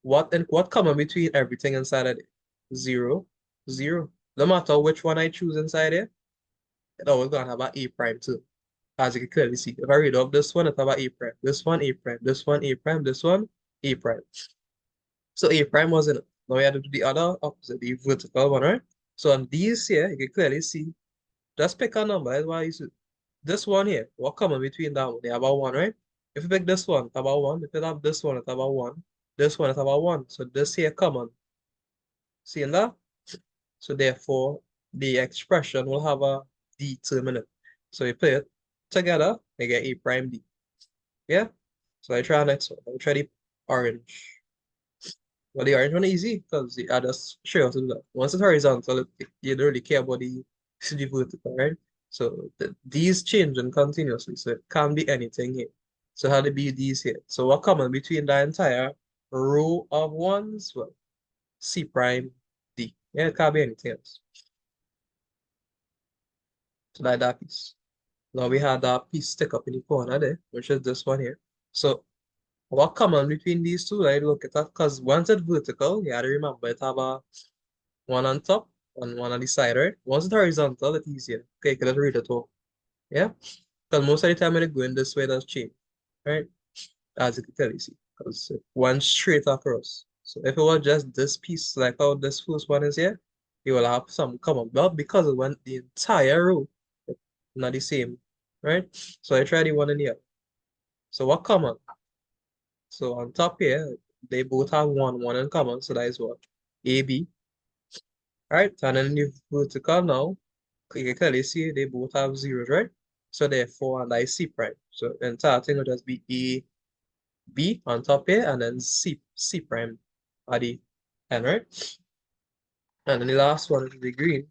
what come in between everything inside of it? Zero, zero. No matter which one I choose inside here, it always gonna have an A prime too. As you can clearly see. If I read off this one, it's about A prime. This one, A prime. This one, A prime. This one, A prime. So A prime wasn't it. Now we had to do the other opposite, the vertical one, right? So on these here, you can clearly see, just pick a number. That's why you see this one here. What come in between that one? They have about one, right? If you pick this one, it's about one. If you have this one, it's about one. This one is about one. So this here common. Seeing that? So therefore, the expression will have a determinant. So you put it together, you get A prime D. Yeah? So I try next one. I try the orange. Well, the orange one is easy because I just show you how to do that. Once it's horizontal, you don't really care about the vertical, right? So these changing continuously. So it can't be anything here. So how to be these here? So what common between the entire row of ones? Well, C prime D. Yeah, it can't be anything else. So like that piece. Now we had that piece stick up in the corner there, which is this one here. So what common between these two, right? Look at that, because once it's vertical, you gotta remember it have a one on top and one on the side, right? Once it's horizontal, it's easier. Okay, you can just read it all. Yeah? Because most of the time when you go in this way, that's change, right? As you can clearly see. Because it went straight across. So if it was just this piece, like how this first one is here, you will have some common. But because it went the entire row, it's not the same, right? So I tried the one in here. So what common? So on top here, they both have one in common. So that is what? AB. Right? And then the vertical now, you can clearly see they both have zeros, right? So therefore, and I C prime. So the entire thing will just be A, B on top here, and then C prime at the end, right? And then the last one is the green.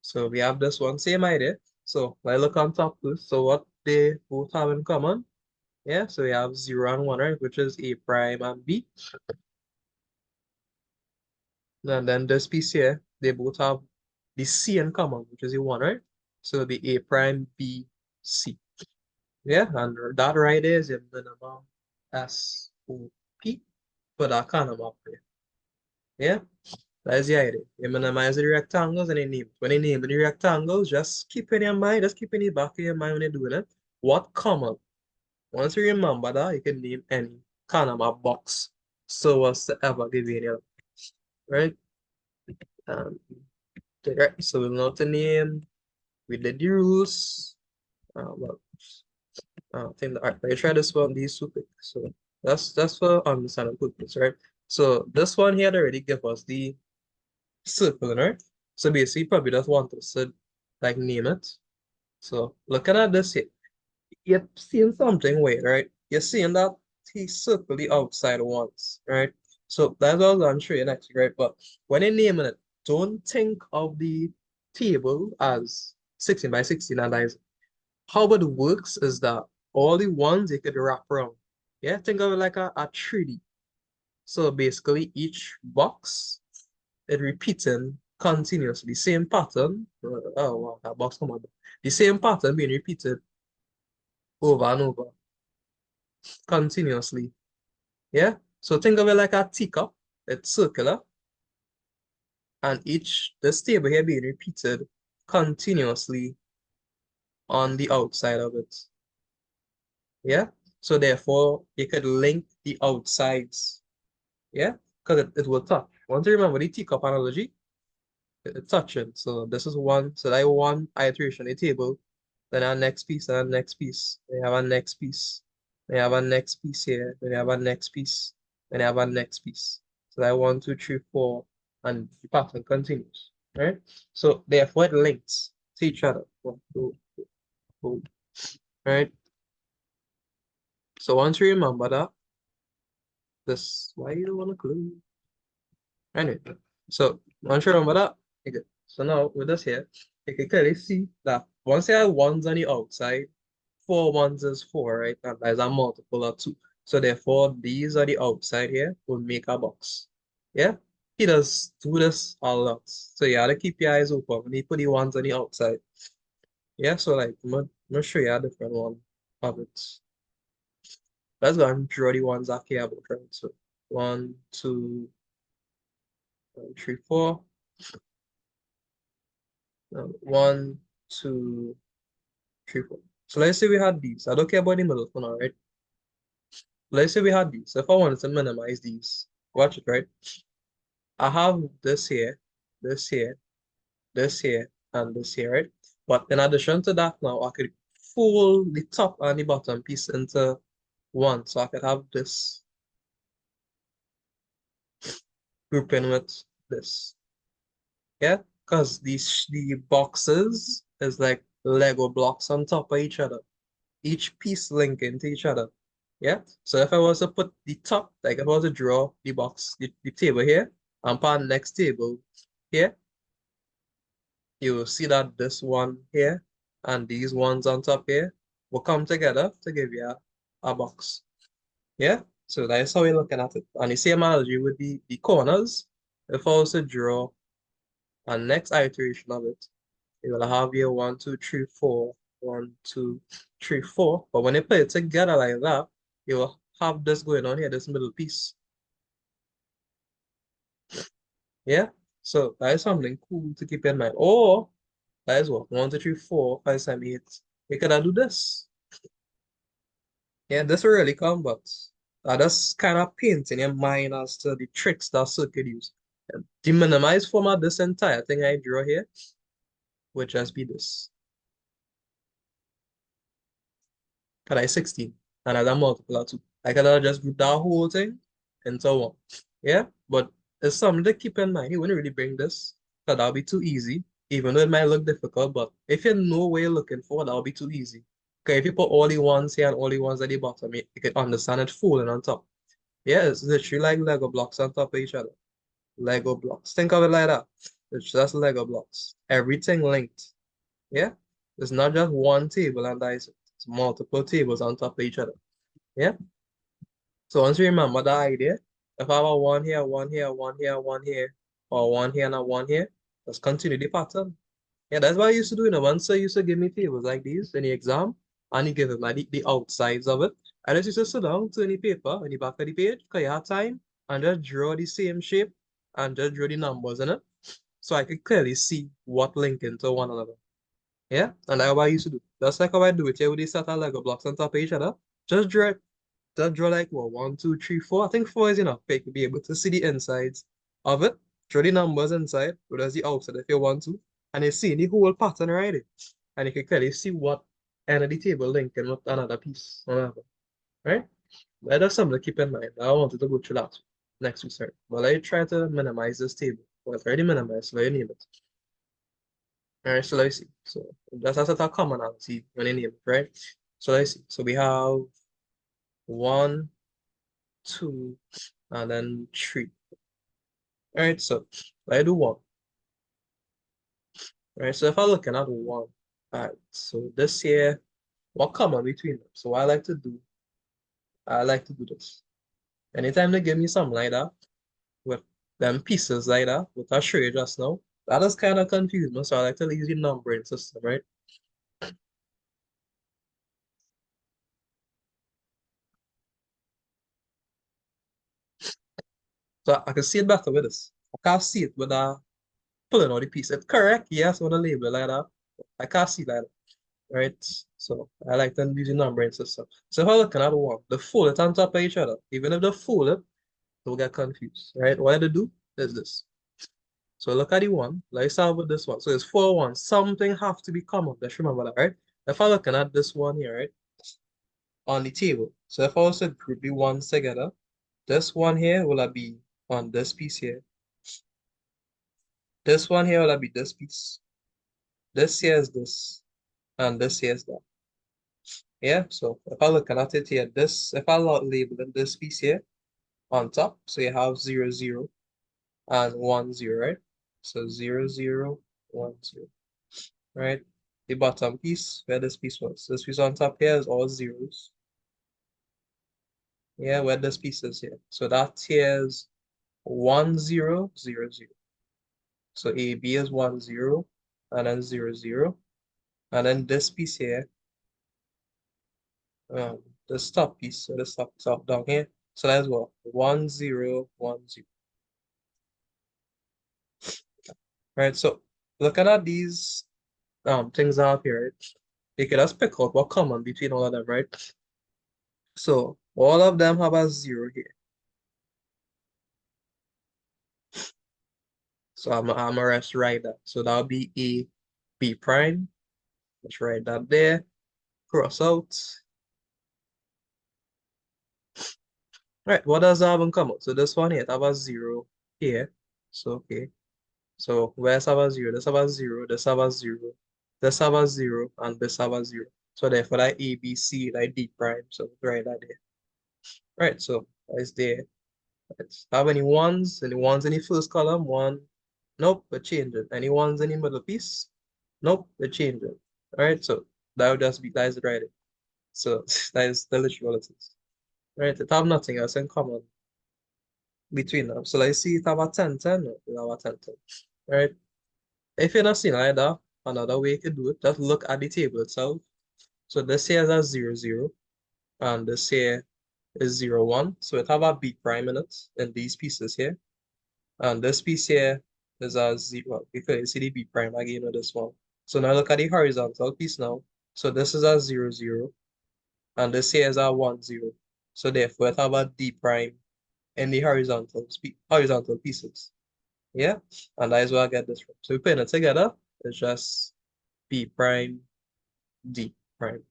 So we have this one, same idea. So I look on top first. So what they both have in common? Yeah, so we have 0 and 1, right? Which is A prime and B. And then this piece here, they both have the C in common, which is the 1, right? So it'll be A prime B C. Yeah, and that right there is your minimum SOP. for that Karnaugh map there. Yeah, that's the idea. You minimize the rectangles and you name it. When you name the rectangles, just keep in your mind, just keep in the back of your mind when you're doing it. What common? Once you remember that, you can name any Karnaugh map box so as to ever give you any, right? Um, right. So we'll know the name. We did the rules. Well, I think that I try this one, these two quick. So that's for understanding purpose, right? So this one here already give us the circle, right? So basically, probably just want us to like name it. So looking at this here, you're seeing something weird, right? You're seeing that he circled the outside once, right? So that's what I'm sure you next, right? But when you're naming it, don't think of the table as 16 by 16 and that is how it works is that all the ones you could wrap around. Yeah, think of it like a 3D. So basically each box it repeating continuously. Same pattern. Oh wow, that box come on. The same pattern being repeated over and over continuously. Yeah. So think of it like a teacup. It's circular, and each this table here being repeated continuously on the outside of it. Yeah. So therefore you could link the outsides. Yeah, because it will touch. Once you remember the teacup analogy, it's touching. So this is one. So that one iteration, a table. Then our next piece and our next piece. Then you have our next piece. Then you have our next piece here. Then you have our next piece. Then you have our next piece. So that one, two, three, four, and the pattern continues. Right? So therefore it links to each other. One, two, two. Right? So once you remember that, this why you don't want to glue? Anyway, so once you remember that, okay. So now with this here, you can clearly see that once you have ones on the outside, four ones is four, right? And there's a multiple of two. So therefore, these are the outside here will make a box. Yeah? He does do this a lot. So you have to keep your eyes open when he put the ones on the outside. Yeah, so like I'm gonna show you a different one of it. Let's go and draw the ones I care about, right? So one, two, three, four. One, two, three, four. So let's say we had these. I don't care about the middle for now, right? Let's say we had these. So if I wanted to minimize these, watch it, right? I have this here, this here, this here, and this here, right? But in addition to that now, I could fold the top and the bottom piece into one. So I could have this grouping with this. Yeah? Because the boxes is like Lego blocks on top of each other. Each piece linking to each other. Yeah. So if I was to put the top, like if I was to draw the box, the table here, and put the next table here, you will see that this one here and these ones on top here will come together to give you a box. Yeah. So that's how we're looking at it. And the same analogy with the corners. If I was to draw a next iteration of it, you will have here one, two, three, four, one, two, three, four. But when you put it together like that, you will have this going on here, this middle piece. Yeah. So that is something cool to keep in mind. Or that is what one, two, three, four, five, seven, eight. You could do this. Yeah, this will really come, but that's kind of paint in your mind as to the tricks that circuit use. And the minimized form of this entire thing I draw here would just be this. Can I 16? And as a multiple of two. I can just group that whole thing into one. Yeah, but it's something to keep in mind. You wouldn't really bring this, because that'll be too easy, even though it might look difficult. But if you know what you're looking for, that'll be too easy. Okay, if you put all the ones here and all the ones at the bottom, you can understand it falling on top. Yeah, it's literally like Lego blocks on top of each other. Lego blocks. Think of it like that. It's just Lego blocks. Everything linked. Yeah? It's not just one table and that's it. It's multiple tables on top of each other. Yeah? So once you remember that idea, if I have a one here, one here, one here, one here, or one here and a one here, just continue the pattern. Yeah, that's what I used to do. Once I used to give me tables like these in the exam, and you give them like the outsides of it. I just used to sit down, turn the paper on the back of the page, because you have time, and just draw the same shape and just draw the numbers in it so I could clearly see what link into one another. Yeah, and that's what I used to do. That's like how I do it here with these set of Lego blocks on top of each other. Just draw it. Just draw like what, one, two, three, four. I think four is enough. You could be able to see the insides of it. Draw the numbers inside, but as the outside if you want to. And you see the whole pattern right there. And you can clearly see what end of the table linking with another piece. Whatever. Right? That's something to keep in mind. I wanted to go through that next week, sorry. But I try to minimize this table. Well, it's already minimized, so I name it. Alright, so let's see. So that's a commonality when you name it, right? So let's see. So we have one, two, and then three. Alright, so I do one. Alright, so if I look at one, alright, so this here, what common between them? So what I like to do this. Anytime they give me something like that, with them pieces like that, which I show you just now, that is kind of confused me, so I like to use the numbering system, right? So I can see it better with this. I can't see it with pulling out the piece. It's correct, yes, with a label like that. I can't see that, right? So I like to use the numbering system. So if I look at one, the fold it on top of each other. Even if they fold it, they'll get confused, right? What I do is this. So look at the one. Let's start with this one. So it's 4, 1. Something have to be common. Let's remember that, right? If I looking at this one here, right, on the table. So if I was to group the ones together, this one here will be on this piece here. This one here will be this piece. This here is this, and this here is that. Yeah, so if I look at it here, this, if I label it this piece here on top, so you have 0, 0, and 1, 0, right? So 0, 0, 1, 0, right? The bottom piece, where this piece was. This piece on top here is all zeros. Yeah, where this piece is here. So that here is 1, 0, 0, 0. So AB is 1, 0, and then 0, 0. And then this piece here, um, this top piece, so this top down here. So that's what? 1, 0, 1, 0. Right, so looking at these things up here, right? You can just pick out what common between all of them, right? So all of them have a 0 here. So I'm gonna rest write that. So that'll be A B prime. Let's write that there. Cross out. Right, what does that have in common? So this one here, it have a 0 here. So okay. So where's have a 0? This have a 0, this have a 0, this have a 0, and this have a 0. So therefore that A, B, C, like D prime. So write that there. Right, so it's there. Let's have any ones? Any ones in the first column? One. Nope, we change it. Any ones in the middle piece? Nope, we change it. All right, so that would just be that is right. So that is the literal it is. Right, it have nothing else in common between them. So let's see it have a 10, 10. No, it have a 10, 10. Right. If you're not seeing like that, another way you could do it, just look at the table itself. So this here is a 0, 0, and this here is 0, 1. So it have a B prime in it in these pieces here. And this piece here is a 0. Well, you can see the B prime again with this one. So now look at the horizontal piece now. So this is a 0, 0, and this here is a 1, 0. So therefore it have a D prime in the horizontal pieces. Yeah, and that is where I get this from. So we put it together, it's just B prime, D prime.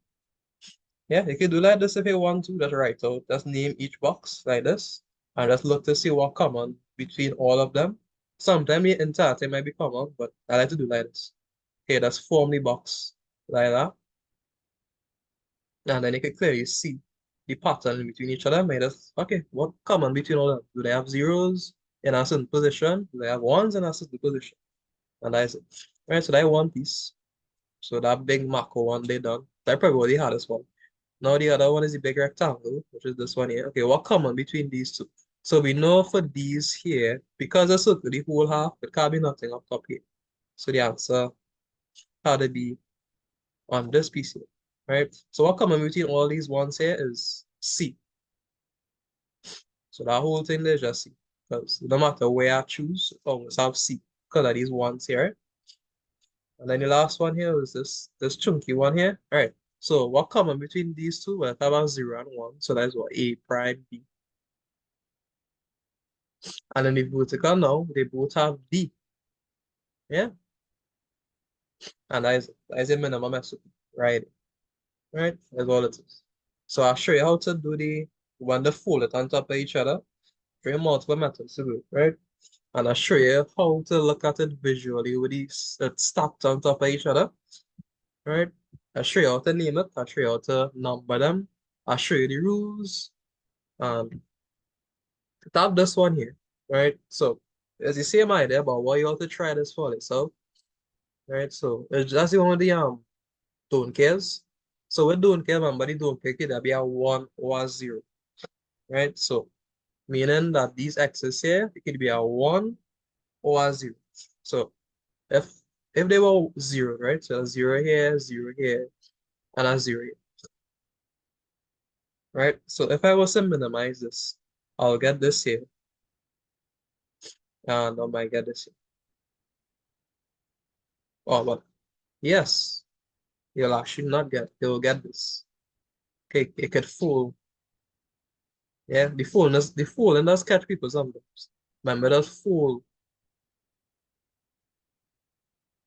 Yeah, you can do like this if you want to. Just write out, just name each box like this, and just look to see what common between all of them. Sometimes the entirety might be common, but I like to do like this. Okay, just form the box like that, and then you can clearly see the pattern between each of them. And just, okay, what common between all of them? Do they have zeros in a certain position? Do they have ones in a certain position? And that is it. Right, so that one piece. So that big macro one they done. That probably the hardest one. Now the other one is the big rectangle, which is this one here. Okay, what common between these two? So we know for these here, because the circle, the whole half, it can't be nothing up top here. So the answer had to be on this piece here, right? So what common between all these ones here is C. So that whole thing there just C. Because no matter where I choose, I always have C. Because of these ones here. And then the last one here is this chunky one here. All right. So what common between these two? Well, I have a 0 and 1. So that's what A prime B. And then the vertical now, they both have D. Yeah. And that is a minimum recipe. Right. Right. That's all it is. So I'll show you how to do when they fold it on top of each other. Show you multiple methods to do it, right? And I'll show you how to look at it visually with these that stacked on top of each other, right? I'll show you how to name it. I'll show you how to number them. I'll show you the rules. Um, tap this one here, right? So it's the same idea about why you have to try this for yourself, right? So it's just the one with the don't cares. So with don't care, remember the don't care kid, that'll be a 1 or a 0, right? So meaning that these x's here, it could be a 1 or a 0. So if if they were 0, right? So a 0 here, and a 0 here, right? So if I was to minimize this, I'll get this here, and I might get this here. Oh, but yes, you'll actually not get, you'll get this. Okay, it could fool. Yeah, the fool does catch people sometimes. Remember, it does fool.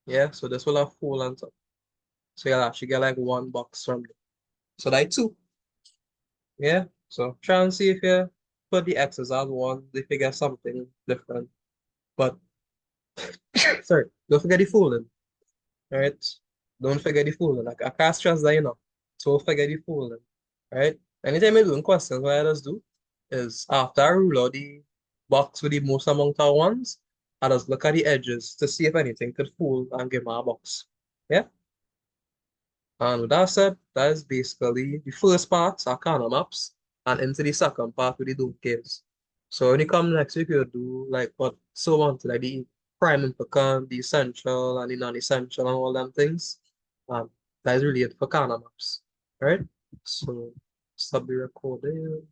Yeah, so this will have fool on top. So you'll actually get like 1 box from it. So that two. Yeah, so try and see if you put the x's as one, if you get something different. But sorry, don't forget the fooling. All right? Don't forget the fooling. Like I can't stress that enough. So forget the fooling. Right? Anytime you're doing questions, what I just do is after I rule out the box with the most amount of ones, I just look at the edges to see if anything could fool and give me a box. Yeah? And with that said, that is basically the first part, our Karnaugh Maps, and into the second part with the don't cares. So when you come next week, you'll do like what so on to like the prime important, the essential and the non-essential and all them things. That is really it for Karnaugh Maps. Right? So stop the recording.